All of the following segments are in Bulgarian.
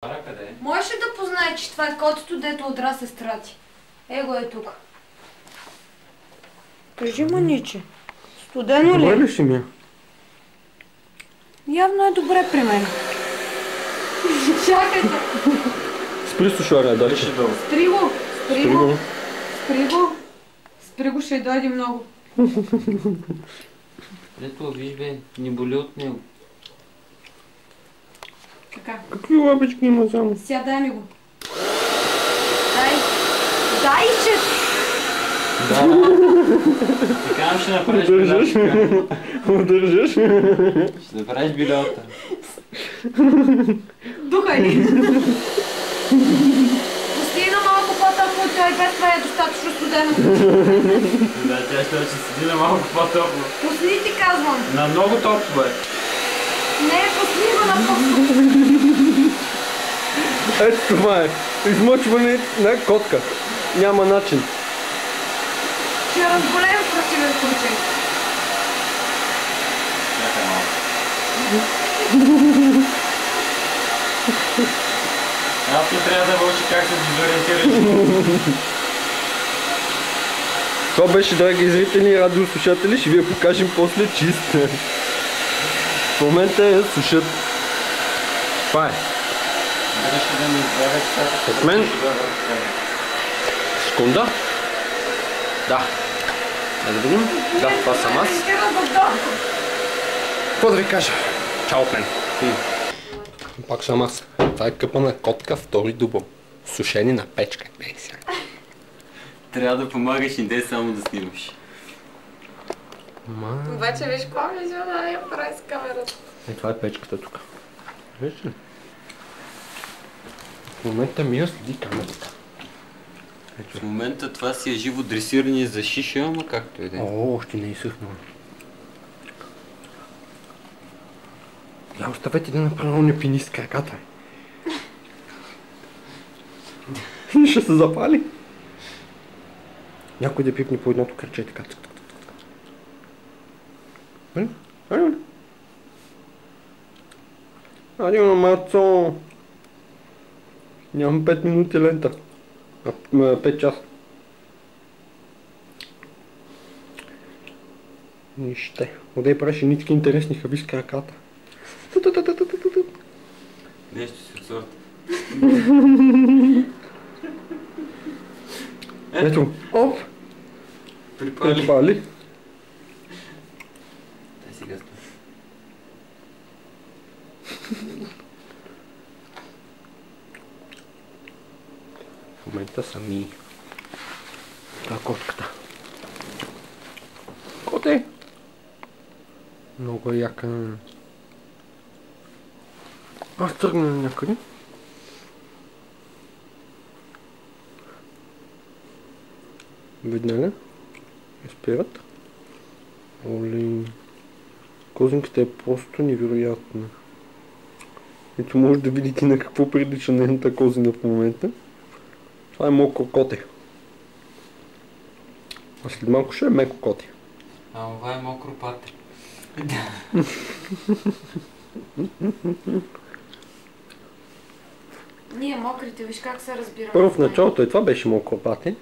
Къде? Можеш ли да познае, че това е котето, дето отра сестра ти? Его е тук. Кажи, маниче. Студено ли? Добре ли си ми? Явно е добре при мен. Чакайте. Спри сушаря, дай. Спри го. Спри го. Спри го. Спри го, ще дойде много. Ето, виж бе, не боли от него. Така. Какви лапички има само? Сега дай ми го. Дай. Дай, че... Да. Така ще направиш билетка. Удържаш. Ще направиш билета. Духай. Пусти на малко по-топло, той без това е достатъчно студено. Да, тя ще седи на малко по-топло. Пусни ти казвам. На много топло бе. Не, пусни го на по-топло. Ето това е. Измъчване на котка. Няма начин. Ще разболеем в противен случай. Чакай малко. Аз не трябва да научи как се дезориентираш. Това беше, драги зрители и радиослушатели, ще ви я покажем после чист. В момента я сушат. Това е. Дали ще да ми избавя часата? От мен? Секунда. Да. Да видим. Да, това съм аз. Какво да ви кажа? Чао от мен. Пак съм аз. Това е къпа на котка, втори дубъл. Сушени на печка. Трябва да помагаш и не само да снимаш. Обаче виж какво вижда да я прави с камерата. Това е печката тук. Виждаш ли? В момента ми я следи камерата. В момента това си е живо дресиране за шиша, ама както и да е. О, още не изсъхна. Я оставете да направя не пини с краката. Ще се запали. Някой да пипне по едното кръче така. Ади на мацо. Нямам 5 минути лента. 5 часа. Нищо. Оде правиш нички интересни хаби с краката. Нещо си от сорта. Ето. Оп. Припали. Припали. Дай сега стой. В момента сами. Това е котката. Коте! Много яка. Аз тръгна на някъде. Видна ли? Спират. Оли. Козинката е просто невероятна. Ето може да видите на какво прилича нейната козина в момента. Това е мокро коте. А след малко ще е меко коте. А това е мокро пате. Ние мокрите, виж как се разбираме. Първо в началото това беше мокро пате.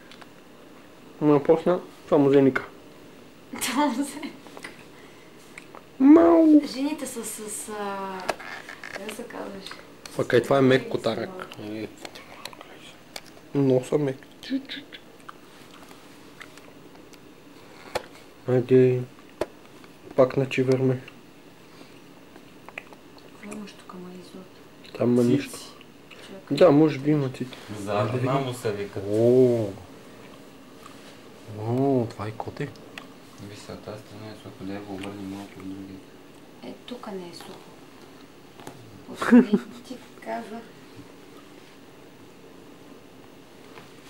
Но после това музейника. Това музей. Мау! Жените са с... Как се казваш? Пък и това е мек котарак. Носа мек. Айде. Пак на чиверме. Какво имаш тук, Маризот? Там ма нищо. Да, може би има цици. Задна му се викат. О, това е коте. Висата страна е сухо, да го обърни малко от други. Е, тук не е сухо. Отвори, ти казва.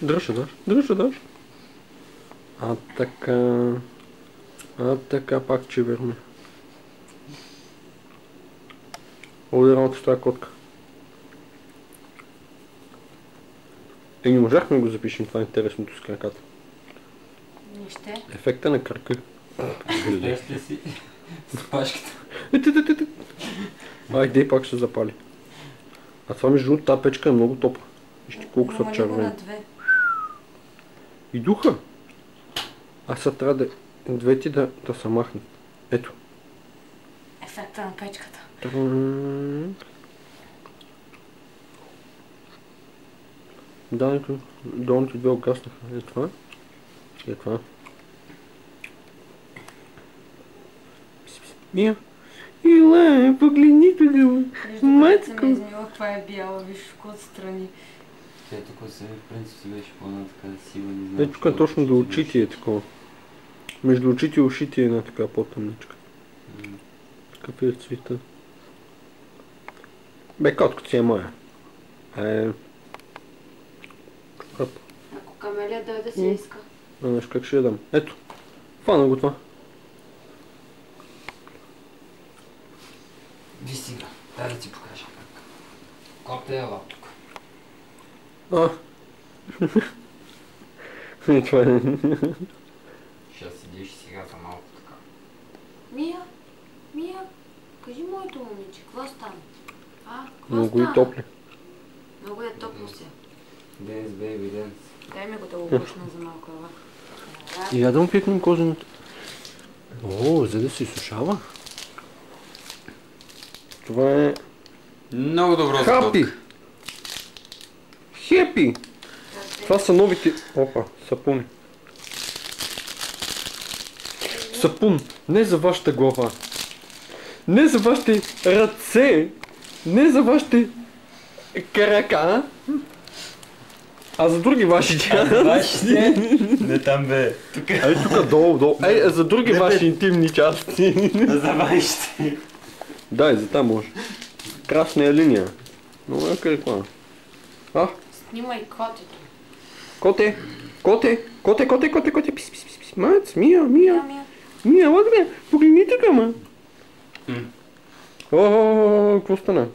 Дръж. А така пак чиверме. Благодаря от тази котка. Не можахме да го запишем, това е интересното с краката. Не ще. Ефекта на кръка. Виж ли си с пашката? Айде, пак ще запали. А това между другото, тази печка е много топла. Вижте колко са Намали го червени. на 2. И духа. Аз сега трябва двете да се махнат. Ето. Ефекта на печката. Долните две огаснаха. Е това. Е това. Мия. Ила, погледни тук. Вижда, се ме измила, това е бяла, виж отстрани. Тя тук се в принцип си беше по-една така сива, не знам. Е, тук е точно до очите е такова. Между очите и ушите е една така по-тъмничка. Такъв е цвета. Бе, котката си е моя. Ако Камелия дойде се иска. Знаеш как ще я дам? Ето. Фана го това. Виж сега, дай да ти покажа как. Кота е ела тук. Това е. Ще седиш сега за малко така. Мия, кажи моето момиче, какво стана? Какво Много стана? и топли. Много е топло се. Денс, бейби, денс. Дай ми го да го бушна за малко, ела. И я да му пикнем козената. О, за да се изсушава. Това е... Много добро за Хапи! ток. Хепи! Това са новите... Опа, сапуни. Сапун, не за вашата глава. Не за вашите ръце. Не за вашите крака. А за други вашите... Вашите? Не там бе. Тук. Ай тук долу. За други ваши интимни части. За вашите. Да, и за там може. Красна линия. Много яка реклама. Снимай котето. Коте. Пис. Мац, Мия. Ела да погледни тук, ма. Какво стана?